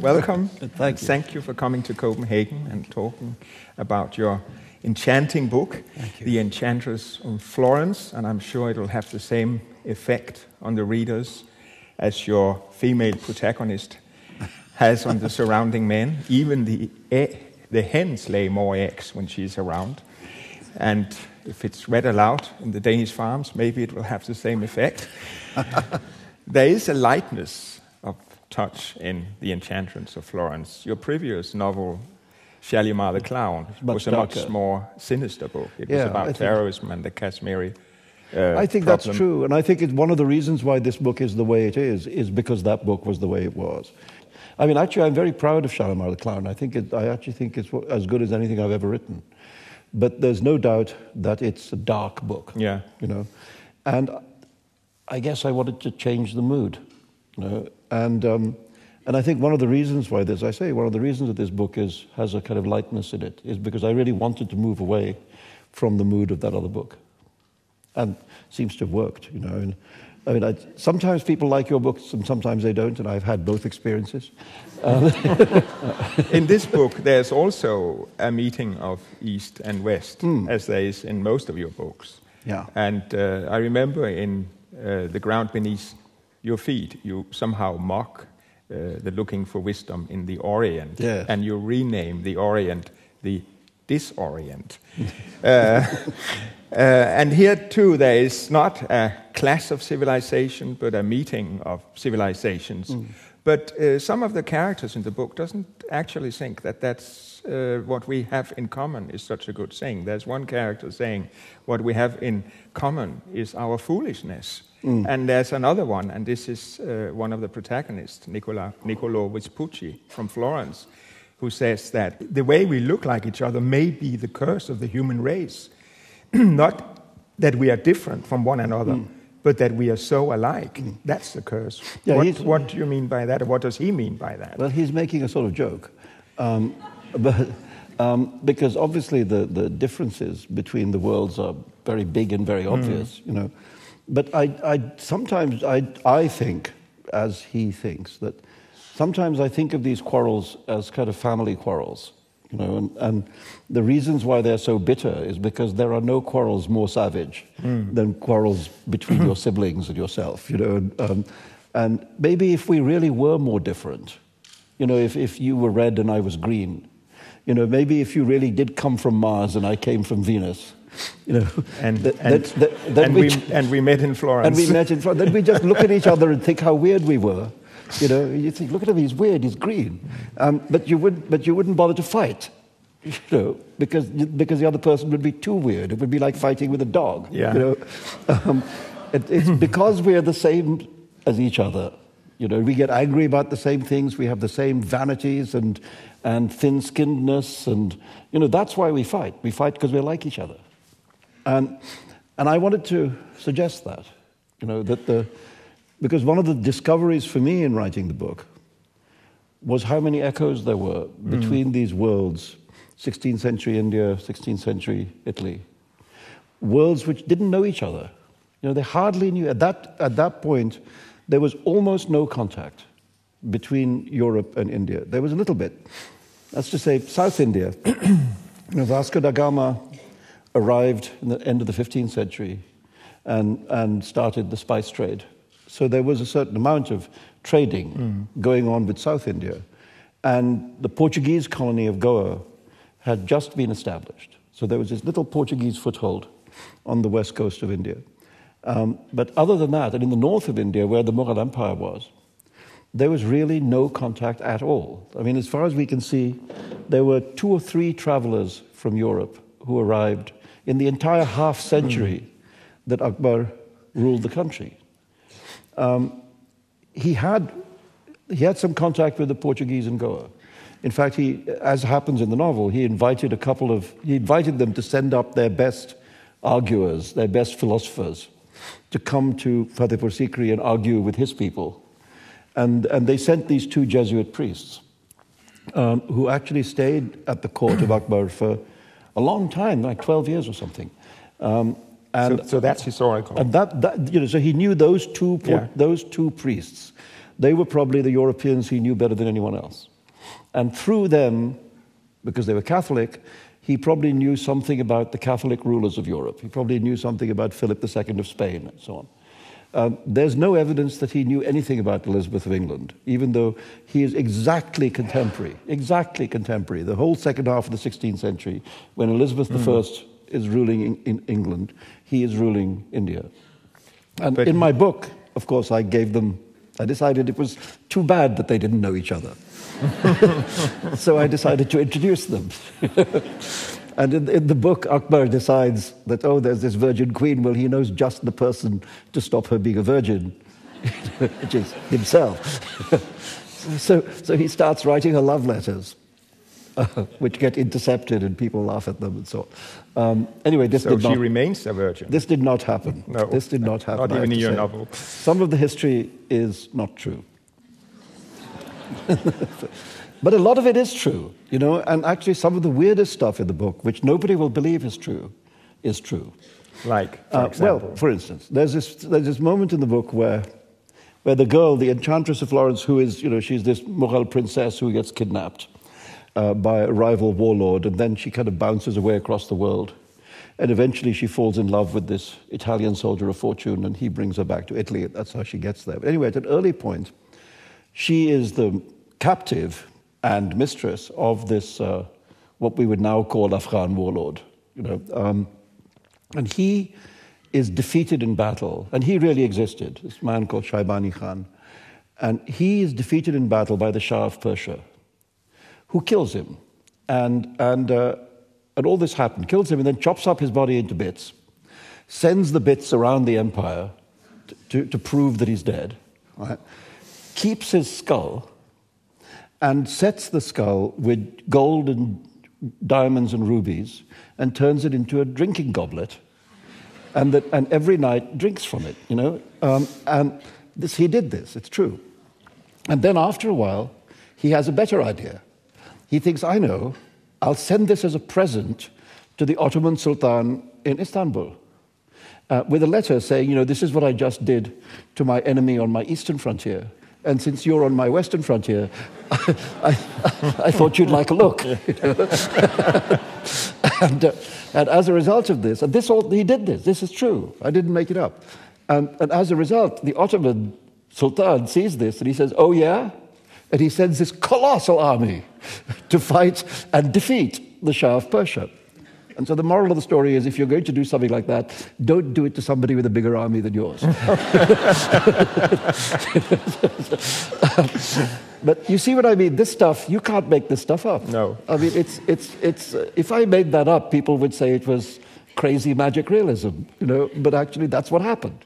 welcome. Thank you. Thank you for coming to Copenhagen and talking about your enchanting book, The Enchantress of Florence, and I'm sure it will have the same effect on the readers as your female protagonist has on the surrounding men. Even the hens lay more eggs when she's around. And if it's read aloud in the Danish farms, maybe it will have the same effect. There is a lightness of touch in The Enchantress of Florence. Your previous novel, Shalimar the Clown, was a much more sinister book. It was about terrorism and the Kashmiri I think problem. that's true, and I think it's one of the reasons why this book is the way it is because that book was the way it was. I mean, actually, I'm very proud of Shalimar the Clown. I actually think it's as good as anything I've ever written. But there's no doubt that it's a dark book. Yeah. You know, and I guess I wanted to change the mood. You know, and I think one of the reasons why this, one of the reasons that this book has a kind of lightness in it is because I really wanted to move away from the mood of that other book. And it seems to have worked, you know. And I mean, sometimes people like your books and sometimes they don't, and I've had both experiences. In this book, there's also a meeting of East and West, as there is in most of your books. Yeah. And I remember in The Ground Beneath Your Feet, you somehow mock the looking for wisdom in the Orient, and you rename the Orient the Disorient. And here too, there is not a clash of civilization, but a meeting of civilizations. But some of the characters in the book doesn't actually think that that's what we have in common is such a good thing. There's one character saying, what we have in common is our foolishness. And there's another one, and this is one of the protagonists, Niccolo Vespucci from Florence, who says that the way we look like each other may be the curse of the human race. Not that we are different from one another, but that we are so alike. That's the curse. Yeah, what do you mean by that, or what does he mean by that? Well, he's making a sort of joke. Because obviously the differences between the worlds are very big and very obvious, you know. But sometimes I think, as he thinks, that sometimes I think of these quarrels as kind of family quarrels, you know, and the reasons why they're so bitter is because there are no quarrels more savage than quarrels between your siblings and yourself, you know. And maybe if we really were more different, you know, if you were red and I was green, you know, maybe if you really did come from Mars and I came from Venus, you know, and we met in Florence. And we met in Florence. Then we just look at each other and think how weird we were. You know, you think, look at him, he's weird, he's green. But you wouldn't bother to fight, you know, because the other person would be too weird. It would be like fighting with a dog. Yeah. You know, it's because we're the same as each other. You know, we get angry about the same things. We have the same vanities and thin-skinnedness, and you know that's why we fight. We fight because we're like each other. And I wanted to suggest that, you know, because one of the discoveries for me in writing the book was how many echoes there were between these worlds, 16th century India, 16th century Italy, worlds which didn't know each other. You know, they hardly knew. At that point, there was almost no contact between Europe and India. There was a little bit. That's to say, South India. You know, Vasco da Gama arrived in the end of the 15th century and started the spice trade. So there was a certain amount of trading going on with South India. And the Portuguese colony of Goa had just been established. So there was this little Portuguese foothold on the west coast of India. But other than that, and in the north of India, where the Mughal Empire was, there was really no contact at all. I mean, as far as we can see, there were 2 or 3 travelers from Europe who arrived in the entire half century that Akbar ruled the country. He had some contact with the Portuguese in Goa. In fact, he, as happens in the novel, he invited them to send up their best arguers, their best philosophers, to come to Fatehpur Sikri and argue with his people. And they sent these 2 Jesuit priests who actually stayed at the court of Akbar for a long time, like 12 years or something. So that's historical. And that you know, so he knew those two priests. They were probably the Europeans he knew better than anyone else. And through them, because they were Catholic, he probably knew something about the Catholic rulers of Europe. He probably knew something about Philip II of Spain and so on. There's no evidence that he knew anything about Elizabeth of England, even though he is exactly contemporary. The whole second half of the 16th century, when Elizabeth I is ruling in England, he is ruling India. And in my book, of course, I decided it was too bad that they didn't know each other. So I decided to introduce them. And in the book, Akbar decides that, there's this virgin queen. Well, he knows just the person to stop her being a virgin, which is himself. So he starts writing her love letters, which get intercepted and people laugh at them and so on. Anyway, so she remains a virgin? This did not happen. No. This did not happen. Not even in your novel. Some of the history is not true. But a lot of it is true, and actually some of the weirdest stuff in the book, which nobody will believe is true, is true. Like, for example? Well, for instance, there's this moment in the book where the girl, the Enchantress of Florence, who is, she's this Morel princess who gets kidnapped by a rival warlord, and then she kind of bounces away across the world. And eventually she falls in love with this Italian soldier of fortune, and he brings her back to Italy. That's how she gets there. But anyway, at an early point, she is the captive and mistress of this, what we would now call Afghan warlord. And he is defeated in battle, and he really existed, this man called Shaibani Khan. And he is defeated in battle by the Shah of Persia, who kills him. And all this happened, kills him, and then chops up his body into bits, sends the bits around the empire to prove that he's dead, right? Keeps his skull, and sets the skull with gold and diamonds and rubies, and turns it into a drinking goblet, and every night drinks from it, And he did this, it's true. And then after a while, he has a better idea. He thinks, I know, I'll send this as a present to the Ottoman Sultan in Istanbul, with a letter saying, this is what I just did to my enemy on my eastern frontier. And since you're on my western frontier, I thought you'd like a look. And as a result of this, he did this. This is true. I didn't make it up. And as a result, the Ottoman Sultan sees this and he says, "Oh yeah?" And he sends this colossal army to fight and defeat the Shah of Persia. And so the moral of the story is, if you're going to do something like that, don't do it to somebody with a bigger army than yours. But you see what I mean? This stuff, you can't make this stuff up. No. I mean, it's if I made that up, people would say it was crazy magic realism, But actually, that's what happened.